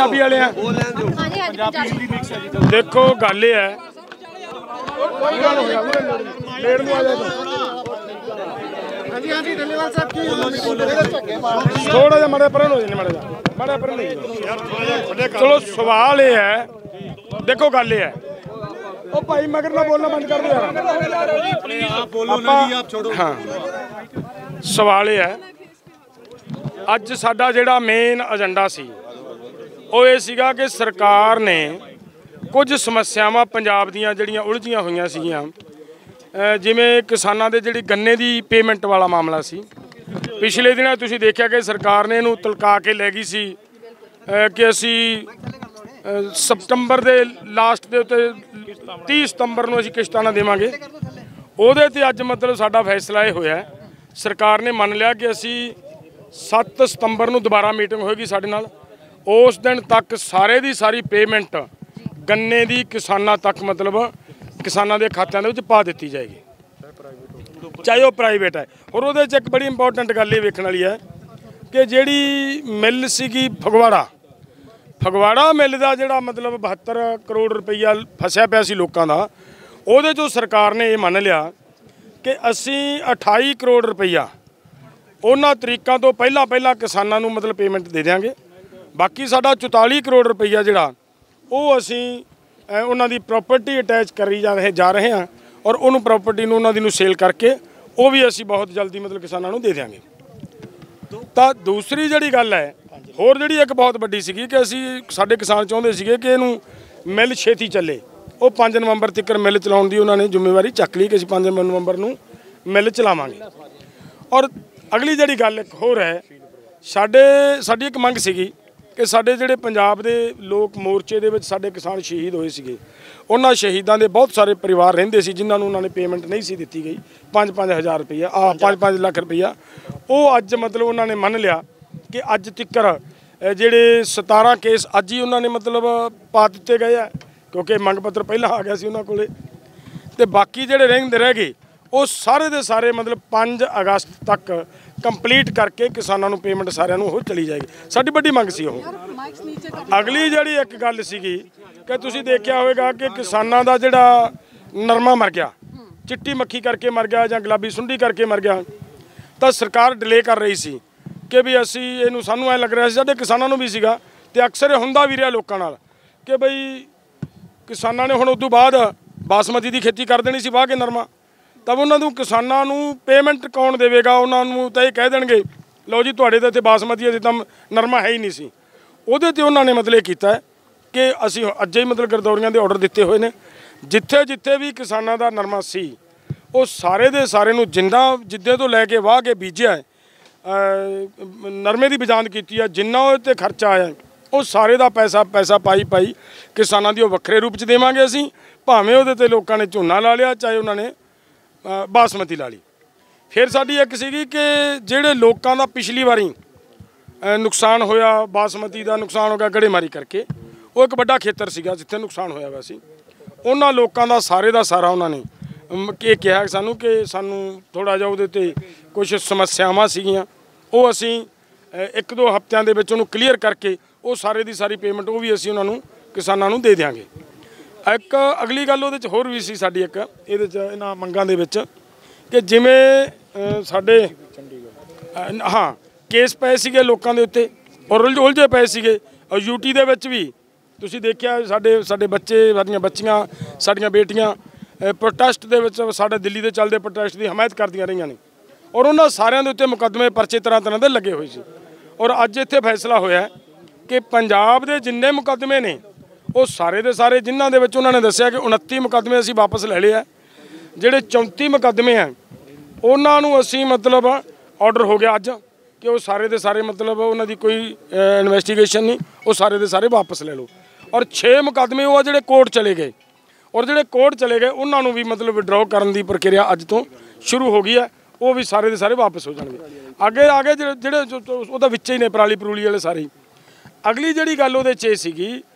पंजाबी वाले हैं। देखो गल ये है थोड़ा जा माड़ा पर हो जाए माड़ा पर नहीं। चलो सवाल ये है, देखो गल ये है ओ भाई मगर ना बोलना बंद कर दो यार। हाँ सवाल ये है अज साडा जिहड़ा मेन एजेंडा सी ਉਹ ਇਹ ਸੀਗਾ कि सरकार ने कुछ समस्यावां पंजाब दीयां जिहड़ियां उलझियां होईयां सीगीयां जिवें किसानां दे जिहड़ी गन्ने दी पेमेंट वाला मामला सी। पिछले दिनां तुसीं देखिआ कि सरकार ने इहनूं तलका के लै गई सी कि असीं सितंबर दे लास्ट दे उत्ते 30 सितंबर नूं असीं किश्तां ना देवांगे। ਉਹਦੇ ਤੇ ਅੱਜ मतलब साडा फैसला ये होया सरकार ने मन लिया कि असीं 7 सितंबर नूं दोबारा मीटिंग होएगी साडे नाल। उस दिन तक सारे दी सारी पेमेंट गन्ने दी किसानां तक मतलब किसानां दे खात्यां दे विच पा दित्ती जाएगी, चाहे वो प्राइवेट है। और उहदे च एक बड़ी इंपॉर्टेंट गल ये वेखण वाली है कि जिहड़ी मिल सीगी फगवाड़ा मिल दा जिहड़ा मतलब 72 करोड़ रुपया फसिया पिया सी लोकां दा, ਉਹਦੇ चों सरकार ने ये मन लिया कि असीं 28 करोड़ रुपया उन्हां तरीकां तो पहला किसानां नूं मतलब पेमेंट दे देंगे। बाकी साडा 44 करोड़ रुपया जिहड़ा वो असीं उन्हां दी प्रॉपर्टी अटैच करी जा रहे हैं और उन्होंने प्रॉपर्टी नूं उन्हां दी नूं सेल करके वो भी असीं बहुत जल्दी मतलब किसानां नूं दे देंगे। तो दूसरी जिहड़ी गल है होर जिहड़ी एक बहुत वड्डी सीगी कि असीं साडे किसान चाहुंदे सीगे कि इहनूं मिल छेती चले। वो 5 नवंबर तक मिल चलाउण दी उन्होंने जिम्मेवारी चक ली कि असीं 5 नवंबर नूं मिल चलावांगे। और अगली जिहड़ी गल एक होर है साडी एक मंग सीगी कि साडे जिहड़े पंजाब दे लोक मोर्चे दे विच साडे किसान शहीद होए सीगे उन्हां शहीदां दे बहुत सारे परिवार रहिंदे सी जिन्हां नूं उन्हां ने पेमेंट नहीं सी दित्ती गई 5-5 हज़ार रुपया 5-5 लाख रुपया। वो अज मतलब उन्होंने मन लिया कि अज तिकर जिहड़े 17 केस अज ही उन्होंने मतलब पा दित्ते गए है क्योंकि मंग पत्र पहला आ गया सी उन्हां कोले। ते बाकी जिहड़े रह गए वो सारे दे सारे मतलब 5 अगस्त तक कंप्लीट करके किसानों नूं पेमेंट सारिਆਂ ਨੂੰ ਉਹ चली जाएगी। साडी बड़ी मंग सी ਉਹ। अगली जिहड़ी एक गल सीगी कि तुसीं देखिआ होवेगा कि किसानां दा जिहड़ा नरमा मर गया चिट्टी मक्खी करके मर गया जां गुलाबी सुंडी करके मर गया तो सरकार डिले कर रही सी कि भी असीं इहनूं सानूं ऐ लग रहा सी साडे किसानां नूं भी सीगा ते अक्सर हुंदा भी रिहा लोकां नाल कि बई किसानां ने हुण उस तों बाद बासमती दी खेती कर देनी सी वाह के नरमा तब उन्होंने किसानों नूं पेमेंट कौन देवेगा उन्होंने तो ये कह देंगे लो जी तुहाडे तां इत्थे बासमती अजे तां नरमा है ही नहीं सी। उहदे ते उन्होंने मतलब किया कि असीं अज्जे ही मतलब गिरदौरियां दे ऑर्डर दिते हुए ने जिथे जिथे भी किसानां दा नरमा सी वो सारे दे सारे नूं जिन्ना जिद्दे तो लैके वाह के बीजिया नरमे की बिजांद की है जिन्ना उहते खर्चा आया वो सारे का पैसा पाई किसानां दी वक्रे रूप च देवांगे असीं भावें उहदे ते लोकां ने झोना ला लिया चाहे उन्होंने बासमती ला ली। फिर साडी एक सीगी कि जिहड़े लोकां दा पिछली वारी नुकसान होया बासमती का नुकसान हो गया गड़ेमारी करके वो एक बड़ा खेतर सीगा जिथे नुकसान होया वा सी उन्हां लोकां दा सारा उन्होंने ये कहा सानू कि सानू थोड़ा जिहा उहदे ते कुछ समस्यावां सीगियां वो असीं 1-2 हफ्तिਆਂ ਦੇ ਵਿੱਚ ਉਹਨੂੰ क्लीयर करके वो सारे दी सारी पेमेंट वो भी असीं उन्हां नूं किसानां नूं दे देंगे। एक अगली गल उहदे च होर भी सी साडी एक इहदे च इन्हां मंगां दे विच कि जिवें साडे हाँ केस पए सीगे लोकां दे उत्ते और उलझे पए सीगे और यूटी दे विच भी तुसीं देखिआ साडे बच्चे साडीआं बच्चियां साडीआं बेटियां प्रोटेस्ट दे विच साडे दिल्ली दे चलदे प्रोटेस्ट की हमायत करदियां रहियां ने और उन्हां सारिआं दे उत्ते मुकदमे परचे तरह दे लगे हुए सी। और अज इत्थे फैसला होया कि पंजाब दे जिन्ने मुकदमे ने वो सारे दे सारे जिन्हां दे विच उन्होंने दस्सिया कि 29 मुकदमे असीं वापस ले लए, जिहड़े 34 मुकदमे हैं उन्हां नूं असीं मतलब ऑर्डर हो गया अज कि वो सारे दे सारे मतलब उन्हां दी कोई इन्वेस्टिगेशन नहीं वो सारे दे सारे वापस ले लो। और 6 मुकदमे वो जिहड़े कोर्ट चले गए और जिहड़े कोर्ट चले गए उन्हां नूं भी मतलब विड्रॉ करन दी प्रक्रिया अज तो शुरू हो गई है वो भी सारे दे सारे वापस हो जाणगे। आगे जिहड़े उहदा विच ही ने पराली परूली वाले सारे। अगली जिहड़ी गल उहदे च सीगी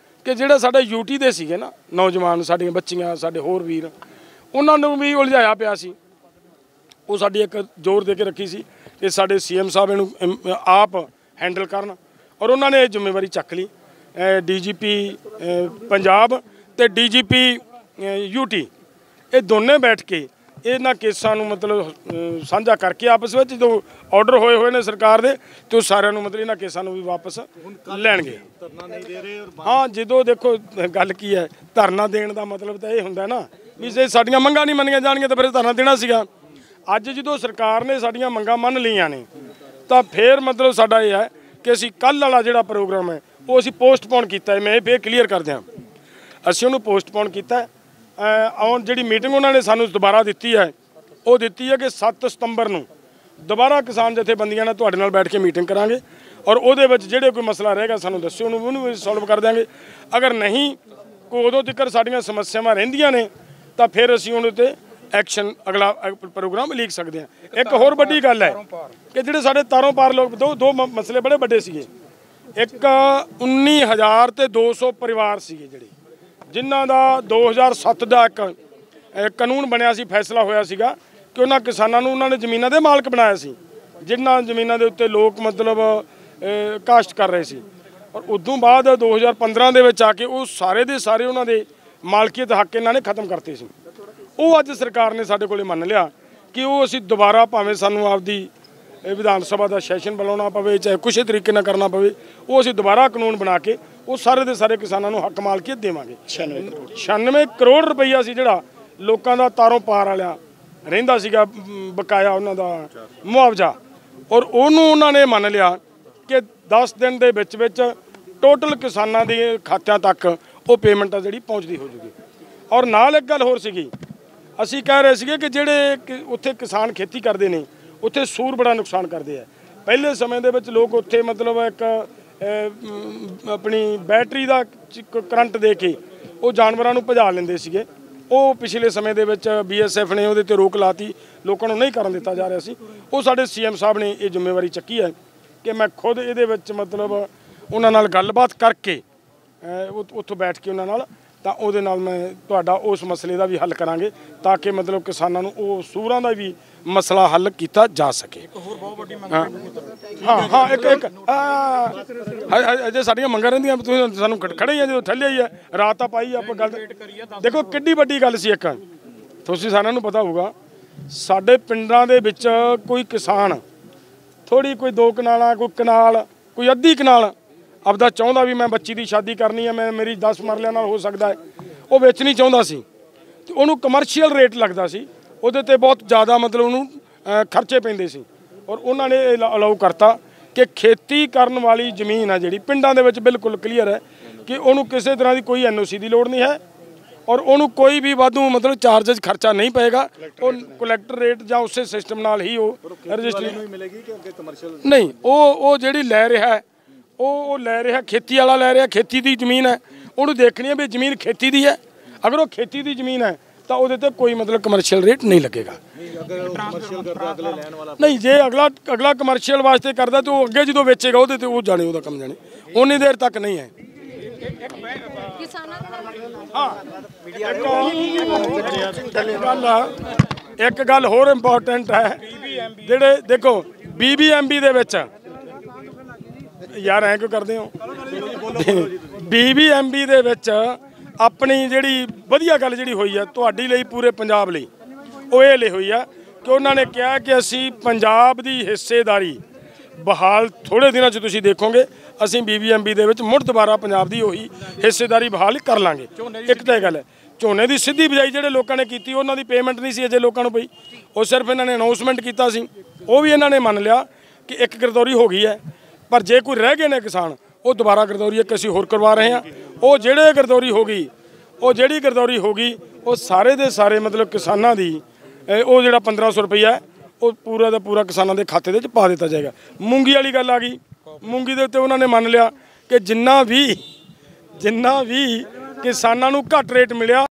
कि जिहड़ा साडा यूटी दे सीगे ना नौजवान साडीआं बच्चियां साडे होर वीर उन्हां नूं भी उलझाया पिया सी वो साडी एक जोर दे के रखी सी कि साडे CM साहब इहनूं आप हैंडल करन और उन्होंने ये जिम्मेवारी चक ली DGP पंजाब ते DGP UT ये दोने बैठ के इन्हां केसां नूं मतलब साझा करके आपस में जो ऑर्डर होए हुए ने सरकार दे तो सारिਆਂ ਨੂੰ मतलब इन्हां केसां नूं भी वापस लैणगे। हाँ जो देखो गल की है धरना देण दा मतलब तो ये हुंदा ना भी जे साडीਆਂ ਮੰਗਾਂ नहीं ਮੰਨੀਆਂ ਜਾਣਗੀਆਂ तो फिर धरना देना सीगा। ਅੱਜ ਜਦੋਂ ਸਰਕਾਰ ਨੇ ਸਾਡੀਆਂ ਮੰਗਾਂ ਮੰਨ ਲਈਆਂ ਨੇ ਤਾਂ ਫਿਰ मतलब ਸਾਡਾ ਇਹ ਹੈ कि ਅਸੀਂ ਕੱਲ੍ਹ ਵਾਲਾ ਜਿਹੜਾ ਪ੍ਰੋਗਰਾਮ ਹੈ ਉਹ ਅਸੀਂ ਪੋਸਟਪੋਨ ਕੀਤਾ ਹੈ। ਮੈਂ ਫਿਰ ਕਲੀਅਰ ਕਰ ਦਿਆਂ ਅਸੀਂ ਉਹਨੂੰ ਪੋਸਟਪੋਨ ਕੀਤਾ ਆਉਣ ਜਿਹੜੀ ਮੀਟਿੰਗ ਉਹਨਾਂ ਨੇ ਸਾਨੂੰ ਦੁਬਾਰਾ ਦਿੱਤੀ ਹੈ ਉਹ ਦਿੱਤੀ ਹੈ ਕਿ 7 ਸਤੰਬਰ ਨੂੰ ਦੁਬਾਰਾ ਕਿਸਾਨ ਜਥੇਬੰਦੀਆਂ ਨਾਲ ਤੁਹਾਡੇ ਨਾਲ ਬੈਠ ਕੇ ਮੀਟਿੰਗ ਕਰਾਂਗੇ ਔਰ ਉਹਦੇ ਵਿੱਚ ਜਿਹੜੇ ਕੋਈ ਮਸਲਾ ਰਹੇਗਾ ਸਾਨੂੰ ਦੱਸਿਓ ਉਹਨੂੰ ਵੀ ਸੋਲਵ ਕਰ ਦਿਆਂਗੇ। ਅਗਰ ਨਹੀਂ ਕੋਈ ਉਦੋਂ ਤੱਕ ਸਾਡੀਆਂ ਸਮੱਸਿਆਵਾਂ ਰਹਿੰਦੀਆਂ ਨੇ ਤਾਂ ਫਿਰ ਅਸੀਂ ਉਹਦੇ 'ਤੇ ਐਕਸ਼ਨ ਅਗਲਾ ਪ੍ਰੋਗਰਾਮ ਲੀਕ ਸਕਦੇ ਹਾਂ। ਇੱਕ ਹੋਰ ਵੱਡੀ ਗੱਲ ਹੈ ਕਿ ਜਿਹੜੇ ਸਾਡੇ ਤਾਰੋਂ ਪਾਰ ਲੋਕ ਦੋ ਮਸਲੇ ਬੜੇ ਵੱਡੇ ਸੀਗੇ। ਇੱਕ 19,200 ਪਰਿਵਾਰ ਸੀਗੇ ਜਿਹੜੇ ਜਿਨ੍ਹਾਂ ਦਾ 2007 ਦਾ ਇੱਕ ਕਾਨੂੰਨ ਬਣਿਆ ਸੀ ਫੈਸਲਾ ਹੋਇਆ ਸੀਗਾ ਕਿ ਉਹਨਾਂ ਕਿਸਾਨਾਂ ਨੂੰ ਉਹਨਾਂ ਨੇ ਜ਼ਮੀਨਾਂ ਦੇ ਮਾਲਕ ਬਣਾਇਆ ਸੀ ਜਿਨ੍ਹਾਂ ਜ਼ਮੀਨਾਂ ਦੇ ਉੱਤੇ ਲੋਕ मतलब ਕਾਸ਼ਤ ਕਰ ਰਹੇ ਸੀ। ਔਰ ਉਦੋਂ ਬਾਅਦ 2015 ਦੇ ਵਿੱਚ ਆ ਕੇ ਉਹ ਸਾਰੇ ਦੇ ਸਾਰੇ ਉਹਨਾਂ ਦੇ ਮਾਲਕੀਅਤ ਹੱਕ ਇਹਨਾਂ ਨੇ ਖਤਮ ਕਰਤੇ ਸੀ। ਉਹ ਅੱਜ ਸਰਕਾਰ ਨੇ ਸਾਡੇ ਕੋਲੇ ਮੰਨ ਲਿਆ ਕਿ ਉਹ ਅਸੀਂ ਦੁਬਾਰਾ ਭਾਵੇਂ ਸਾਨੂੰ ਆਪਦੀ ਵਿਧਾਨ ਸਭਾ ਦਾ ਸੈਸ਼ਨ ਬੁਲਾਉਣਾ ਪਵੇ ਚਾਹੇ ਕਿਸੇ ਤਰੀਕੇ ਨਾਲ ਕਰਨਾ ਪਵੇ ਉਹ ਅਸੀਂ ਦੁਬਾਰਾ ਕਾਨੂੰਨ ਬਣਾ ਕੇ ਉਹ ਸਾਰੇ ਦੇ ਸਾਰੇ ਕਿਸਾਨਾਂ ਨੂੰ ਹੱਕ ਮਾਲਕੀਅਤ ਦੇਵਾਂਗੇ। 96 ਕਰੋੜ ਰੁਪਈਆ ਸੀ ਜਿਹੜਾ ਲੋਕਾਂ ਦਾ ਤਾਰੋਂ ਪਾਰ ਵਾਲਿਆ ਰਹਿੰਦਾ ਸੀਗਾ ਬਕਾਇਆ ਉਹਨਾਂ ਦਾ ਮੁਆਵਜ਼ਾ ਔਰ ਉਹਨੂੰ ਉਹਨਾਂ ਨੇ ਮੰਨ ਲਿਆ ਕਿ 10 ਦਿਨ ਦੇ ਵਿੱਚ ਟੋਟਲ ਕਿਸਾਨਾਂ ਦੇ ਖਾਤਿਆਂ ਤੱਕ ਉਹ ਪੇਮੈਂਟ ਆ ਜਿਹੜੀ ਪਹੁੰਚਦੀ ਹੋ ਜੂਗੀ। ਔਰ ਨਾਲ ਇੱਕ ਗੱਲ ਹੋਰ ਸੀਗੀ ਅਸੀਂ ਕਹਿ ਰਹੇ ਸੀਗੇ ਕਿ ਜਿਹੜੇ ਉੱਥੇ ਕਿਸਾਨ ਖੇਤੀ ਕਰਦੇ ਨੇ ਉੱਥੇ ਸੂਰ ਬੜਾ ਨੁਕਸਾਨ ਕਰਦੇ ਆ। ਪਹਿਲੇ ਸਮੇਂ ਦੇ ਵਿੱਚ ਲੋਕ ਉੱਥੇ मतलब ਇੱਕ ਆਪਣੀ ਬੈਟਰੀ ਦਾ ਕਰੰਟ ਦੇ ਕੇ ਉਹ ਜਾਨਵਰਾਂ ਨੂੰ ਭਜਾ ਲੈਂਦੇ ਸੀਗੇ। ਉਹ ਪਿਛਲੇ ਸਮੇਂ ਦੇ ਵਿੱਚ BSF ਨੇ ਉਹਦੇ ਤੇ ਰੋਕ ਲਾਤੀ ਲੋਕਾਂ ਨੂੰ ਨਹੀਂ ਕਰਨ ਦਿੱਤਾ ਜਾ ਰਿਹਾ ਸੀ। ਉਹ ਸਾਡੇ CM ਸਾਹਿਬ ਨੇ ਇਹ ਜ਼ਿੰਮੇਵਾਰੀ ਚੱਕੀ ਹੈ ਕਿ ਮੈਂ ਖੁਦ ਇਹਦੇ ਵਿੱਚ मतलब ਉਹਨਾਂ ਨਾਲ ਗੱਲਬਾਤ ਕਰਕੇ ਉੱਥੋਂ ਬੈਠ ਕੇ ਉਹਨਾਂ ਨਾਲ ਤਾਂ ਉਹਦੇ ਨਾਲ ਮੈਂ ਤੁਹਾਡਾ ਉਸ ਮਸਲੇ ਦਾ ਵੀ ਹੱਲ ਕਰਾਂਗੇ ਤਾਂ ਕਿ मतलब ਕਿਸਾਨਾਂ ਨੂੰ ਉਹ ਸੂਰਾਂ ਦਾ ਵੀ ਮਸਲਾ ਹੱਲ ਕੀਤਾ ਜਾ ਸਕੇ। ਇੱਕ ਹੋਰ ਬਹੁਤ ਵੱਡੀ ਮੰਗ ਹਾਂ ਇੱਕ ਅਜੇ ਸਾਡੀਆਂ ਮੰਗਾਂ ਰਹਿੰਦੀਆਂ ਤੁਸੀਂ ਸਾਨੂੰ ਖੜੇ ਹੀ ਆ ਜਦੋਂ ਥੱਲੇ ਹੀ ਆ ਰਾਤ ਤਾਂ ਪਾਈ ਆਪਾਂ ਗੱਲ ਦੇਖੋ ਕਿੱਡੀ ਵੱਡੀ ਗੱਲ ਸੀ। ਇੱਕ ਤੁਸੀਂ ਸਾਰਿਆਂ ਨੂੰ ਪਤਾ ਹੋਊਗਾ ਸਾਡੇ ਪਿੰਡਾਂ ਦੇ ਵਿੱਚ ਕੋਈ ਕਿਸਾਨ ਥੋੜੀ ਕੋਈ 2 ਕਨਾਲਾਂ ਕੋਈ ਕਨਾਲ ਕੋਈ ਅੱਧੀ ਕਨਾਲ ਆਪਦਾ ਚਾਹੁੰਦਾ ਵੀ ਮੈਂ ਬੱਚੀ ਦੀ ਸ਼ਾਦੀ ਕਰਨੀ ਹੈ ਮੈਂ ਮੇਰੀ 10 ਮਰਲਿਆਂ ਨਾਲ ਹੋ ਸਕਦਾ ਹੈ ਉਹ ਵੇਚਣੀ ਚਾਹੁੰਦਾ ਸੀ ਤੇ ਉਹਨੂੰ ਕਮਰਸ਼ੀਅਲ ਰੇਟ ਲੱਗਦਾ ਸੀ ਉਹਦੇ ਤੇ ਬਹੁਤ ਜ਼ਿਆਦਾ मतलब ਉਹਨੂੰ ਖਰਚੇ ਪੈਂਦੇ ਸੀ ਔਰ ਉਹਨਾਂ ਨੇ ਅਲਾਉ ਕਰਤਾ ਕਿ ਖੇਤੀ ਕਰਨ ਵਾਲੀ ਜ਼ਮੀਨ ਆ ਜਿਹੜੀ ਪਿੰਡਾਂ ਦੇ ਵਿੱਚ ਬਿਲਕੁਲ ਕਲੀਅਰ ਹੈ ਕਿ ਉਹਨੂੰ ਕਿਸੇ ਤਰ੍ਹਾਂ ਦੀ ਕੋਈ NOC ਦੀ ਲੋੜ ਨਹੀਂ ਹੈ ਔਰ ਉਹਨੂੰ ਕੋਈ ਵੀ ਵਾਧੂ मतलब ਚਾਰਜਸ ਖਰਚਾ ਨਹੀਂ ਪਏਗਾ। ਉਹ ਕਲੈਕਟਰ ਰੇਟ ਜਾਂ ਉਸੇ ਸਿਸਟਮ ਨਾਲ ਹੀ ਉਹ ਰਜਿਸਟਰੀ ਮਿਲੇਗੀ ਕਿ ਅੱਗੇ ਕਮਰਸ਼ੀਅਲ ਨਹੀਂ ਉਹ ਜਿਹੜੀ ਲੈ ਰਿਹਾ ਉਹ ਲੈ ਰਿਹਾ ਖੇਤੀ ਵਾਲਾ ਲੈ ਰਿਹਾ ਖੇਤੀ ਦੀ ਜ਼ਮੀਨ ਹੈ ਉਹਨੂੰ ਦੇਖਣੀ ਹੈ ਵੀ ਜ਼ਮੀਨ ਖੇਤੀ ਦੀ ਹੈ। ਅਗਰ ਉਹ ਖੇਤੀ ਦੀ ਜ਼ਮੀਨ ਹੈ ਤਾਂ ਉਹਦੇ ਤੇ ਕੋਈ मतलब ਕਮਰਸ਼ੀਅਲ ਰੇਟ ਨਹੀਂ ਲੱਗੇਗਾ। ਨਹੀਂ ਜੇ ਅਗਲਾ ਕਮਰਸ਼ੀਅਲ ਵਾਸਤੇ ਕਰਦਾ ਤੇ ਉਹ ਅੱਗੇ ਜਦੋਂ ਵੇਚੇਗਾ ਉਹਦੇ ਤੇ ਉਹ ਜਾਣੇ ਉਹਦਾ ਕੰਮ ਜਾਣੇ ਉਨੀ ਦੇਰ ਤੱਕ ਨਹੀਂ ਹੈ। ਇੱਕ ਗੱਲ ਹੋਰ ਇੰਪੋਰਟੈਂਟ ਹੈ ਜਿਹੜੇ ਦੇਖੋ BBMB ਦੇ ਵਿੱਚ यार ऐ क्यों करते हो BBMB ਦੇ ਵਿੱਚ ਆਪਣੀ ਜਿਹੜੀ ਵਧੀਆ ਗੱਲ ਜਿਹੜੀ ਹੋਈ ਆ ਤੁਹਾਡੀ ਲਈ ਪੂਰੇ ਪੰਜਾਬ ਲਈ ਉਹ ਇਹ ਲਈ ਹੋਈ ਆ ਕਿ ਉਹਨਾਂ ਨੇ ਕਿਹਾ ਕਿ ਅਸੀਂ ਪੰਜਾਬ ਦੀ ਹਿੱਸੇਦਾਰੀ ਬਹਾਲ ਥੋੜੇ ਦਿਨਾਂ 'ਚ ਤੁਸੀਂ ਦੇਖੋਗੇ ਅਸੀਂ BBMB ਦੇ ਵਿੱਚ ਮੁੜ ਦੁਬਾਰਾ ਪੰਜਾਬ ਦੀ ਉਹੀ ਹਿੱਸੇਦਾਰੀ ਬਹਾਲ ਕਰ ਲਾਂਗੇ। ਇੱਕ ਤਾਂ ਇਹ ਗੱਲ ਹੈ ਝੋਨੇ ਦੀ ਸਿੱਧੀ ਬਿਜਾਈ ਜਿਹੜੇ ਲੋਕਾਂ ਨੇ ਕੀਤੀ ਉਹਨਾਂ ਦੀ ਪੇਮੈਂਟ ਨਹੀਂ ਸੀ ਅਜੇ ਲੋਕਾਂ ਨੂੰ ਪਈ ਉਹ ਸਿਰਫ ਇਹਨਾਂ ਨੇ ਅਨਾਉਂਸਮੈਂਟ ਕੀਤਾ ਸੀ ਉਹ ਵੀ ਇਹਨਾਂ ਨੇ ਮੰਨ ਲਿਆ ਕਿ ਇੱਕ ਗਰਦੌਰੀ ਹੋ ਗਈ ਹੈ ਪਰ ਜੇ ਕੋਈ ਰਹਿ ਗਏ ਨੇ ਕਿਸਾਨ ਉਹ ਦੁਬਾਰਾ ਗਰਦੌਰੀ ਇੱਕ ਅਸੀਂ ਹੋਰ ਕਰਵਾ ਰਹੇ ਹਾਂ। ਉਹ ਜਿਹੜੀ ਗਰਦੌਰੀ ਹੋ ਗਈ ਉਹ ਸਾਰੇ ਦੇ ਸਾਰੇ मतलब ਕਿਸਾਨਾਂ ਦੀ ਉਹ ਜਿਹੜਾ 1500 ਰੁਪਈਆ ਉਹ ਪੂਰਾ ਦਾ ਪੂਰਾ ਕਿਸਾਨਾਂ ਦੇ ਖਾਤੇ ਦੇ ਵਿੱਚ ਪਾ ਦਿੱਤਾ ਜਾਏਗਾ। ਮੂੰਗੀ ਵਾਲੀ ਗੱਲ ਆ ਗਈ ਮੂੰਗੀ ਦੇ ਉੱਤੇ ਉਹਨਾਂ ਨੇ ਮੰਨ ਲਿਆ ਕਿ ਜਿੰਨਾ ਵੀ ਕਿਸਾਨਾਂ ਨੂੰ ਘੱਟ ਰੇਟ ਮਿਲਿਆ